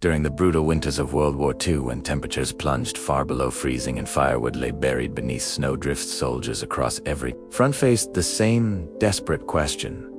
During the brutal winters of World War II, when temperatures plunged far below freezing and firewood lay buried beneath snowdrifts, soldiers across every front faced the same desperate question.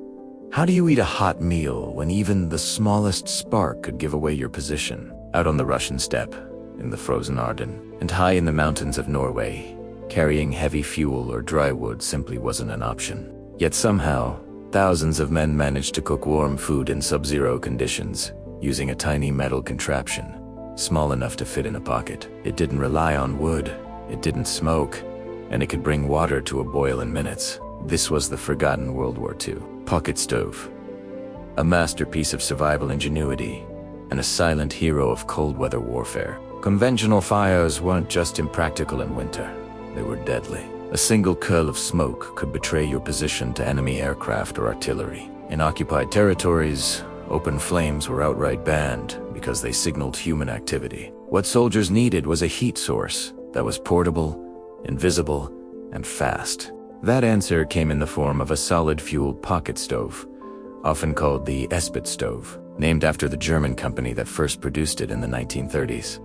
How do you eat a hot meal when even the smallest spark could give away your position? Out on the Russian steppe, in the frozen Ardennes, and high in the mountains of Norway, carrying heavy fuel or dry wood simply wasn't an option. Yet somehow, thousands of men managed to cook warm food in sub-zero conditions, using a tiny metal contraption, small enough to fit in a pocket. It didn't rely on wood, it didn't smoke, and it could bring water to a boil in minutes. This was the forgotten World War II pocket stove, a masterpiece of survival ingenuity, and a silent hero of cold weather warfare. Conventional fires weren't just impractical in winter, they were deadly. A single curl of smoke could betray your position to enemy aircraft or artillery. In occupied territories, open flames were outright banned because they signaled human activity. What soldiers needed was a heat source that was portable, invisible, and fast. That answer came in the form of a solid-fueled pocket stove, often called the Esbit stove, named after the German company that first produced it in the 1930s.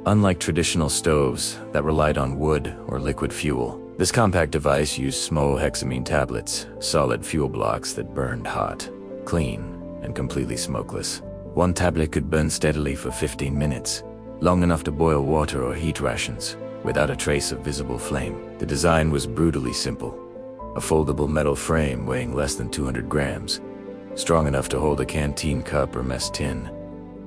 Unlike traditional stoves that relied on wood or liquid fuel, this compact device used small hexamine tablets, solid fuel blocks that burned hot, clean, and completely smokeless. One tablet could burn steadily for 15 minutes, long enough to boil water or heat rations, without a trace of visible flame. The design was brutally simple. A foldable metal frame weighing less than 200 grams, strong enough to hold a canteen cup or mess tin.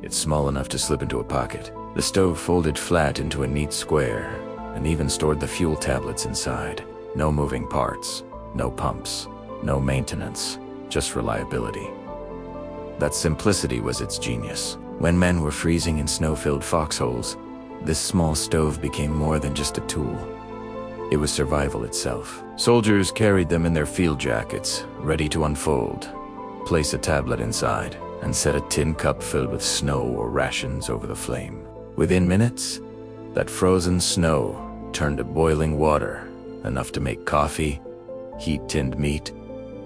It's small enough to slip into a pocket. The stove folded flat into a neat square, and even stored the fuel tablets inside. No moving parts, no pumps, no maintenance, just reliability. That simplicity was its genius. When men were freezing in snow-filled foxholes, this small stove became more than just a tool. It was survival itself. Soldiers carried them in their field jackets, ready to unfold, place a tablet inside, and set a tin cup filled with snow or rations over the flame. Within minutes, that frozen snow turned to boiling water, enough to make coffee, heat tinned meat,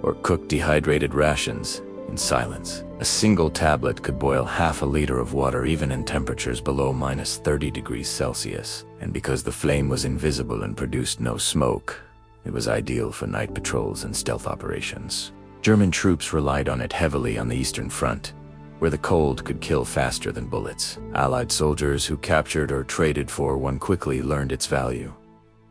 or cook dehydrated rations in silence. A single tablet could boil half a liter of water even in temperatures below minus 30 degrees Celsius. And because the flame was invisible and produced no smoke, it was ideal for night patrols and stealth operations. German troops relied on it heavily on the Eastern Front, where the cold could kill faster than bullets. Allied soldiers who captured or traded for one quickly learned its value,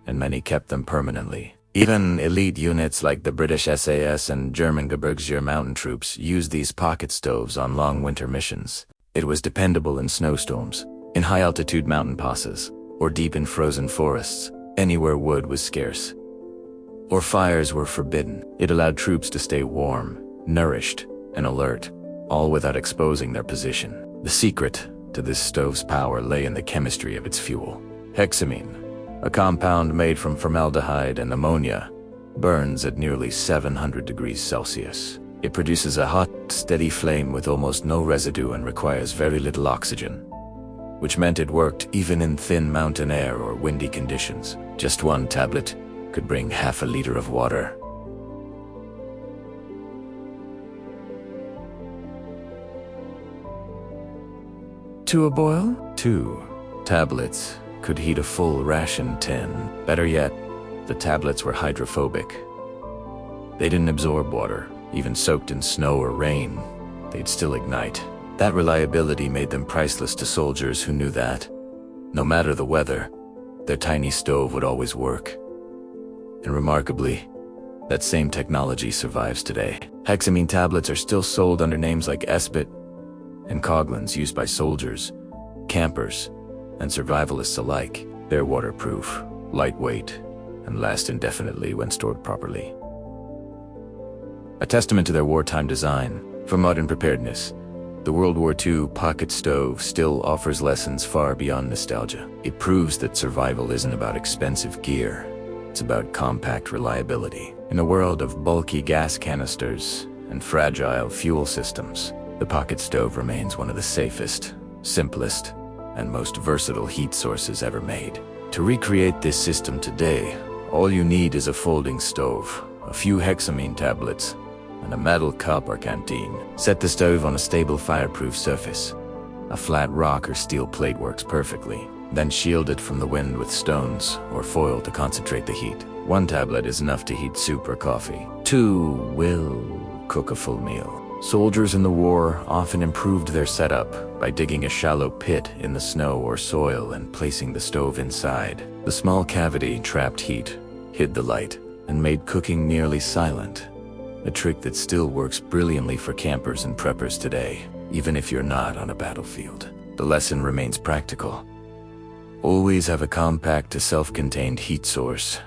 and many kept them permanently. Even elite units like the British SAS and German Gebirgsjäger mountain troops used these pocket stoves on long winter missions. It was dependable in snowstorms, in high-altitude mountain passes, or deep in frozen forests, anywhere wood was scarce, or fires were forbidden. It allowed troops to stay warm, nourished, and alert, all without exposing their position. The secret to this stove's power lay in the chemistry of its fuel. Hexamine, a compound made from formaldehyde and ammonia, burns at nearly 700 degrees Celsius. It produces a hot, steady flame with almost no residue and requires very little oxygen, which meant it worked even in thin mountain air or windy conditions. Just one tablet could bring half a liter of water. To a boil? 2 tablets could heat a full ration tin. Better yet, the tablets were hydrophobic. They didn't absorb water. Even soaked in snow or rain, they'd still ignite. That reliability made them priceless to soldiers who knew that, no matter the weather, their tiny stove would always work. And remarkably, that same technology survives today. Hexamine tablets are still sold under names like Esbit and Coglins, used by soldiers, campers, and survivalists alike. They're waterproof, lightweight, and last indefinitely when stored properly. A testament to their wartime design. For modern preparedness, the World War II pocket stove still offers lessons far beyond nostalgia. It proves that survival isn't about expensive gear, it's about compact reliability. In a world of bulky gas canisters and fragile fuel systems, the pocket stove remains one of the safest, simplest, and most versatile heat sources ever made. To recreate this system today, all you need is a folding stove, a few hexamine tablets, and a metal cup or canteen. Set the stove on a stable fireproof surface, A flat rock or steel plate works perfectly. Then shield it from the wind with stones or foil to concentrate the heat. 1 tablet is enough to heat soup or coffee. 2 will cook a full meal. Soldiers in the war often improved their setup by digging a shallow pit in the snow or soil and placing the stove inside. The small cavity trapped heat, hid the light, and made cooking nearly silent. A trick that still works brilliantly for campers and preppers today, even if you're not on a battlefield. The lesson remains practical. Always have a compact, self-contained heat source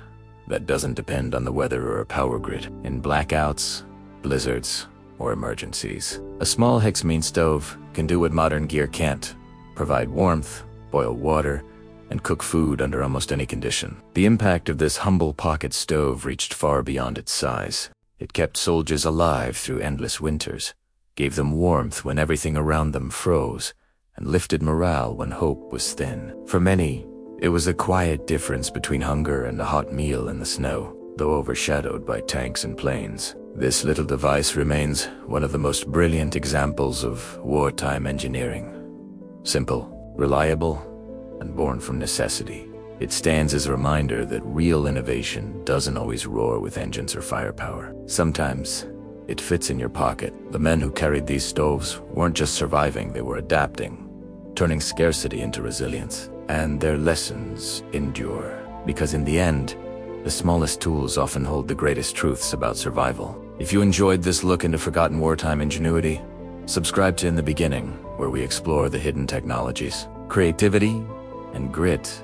that doesn't depend on the weather or a power grid. In blackouts, blizzards, or emergencies, a small Hexamine stove can do what modern gear can't: provide warmth, boil water, and cook food under almost any condition. The impact of this humble pocket stove reached far beyond its size. It kept soldiers alive through endless winters, gave them warmth when everything around them froze, and lifted morale when hope was thin. For many, it was a quiet difference between hunger and a hot meal in the snow, though overshadowed by tanks and planes. This little device remains one of the most brilliant examples of wartime engineering. Simple, reliable, and born from necessity. It stands as a reminder that real innovation doesn't always roar with engines or firepower. Sometimes, it fits in your pocket. The men who carried these stoves weren't just surviving, they were adapting, turning scarcity into resilience. And their lessons endure, because in the end, the smallest tools often hold the greatest truths about survival. If you enjoyed this look into forgotten wartime ingenuity, subscribe to In the Beginning, where we explore the hidden technologies, creativity, and grit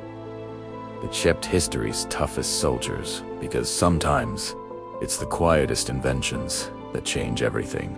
that shaped history's toughest soldiers, because sometimes it's the quietest inventions that change everything.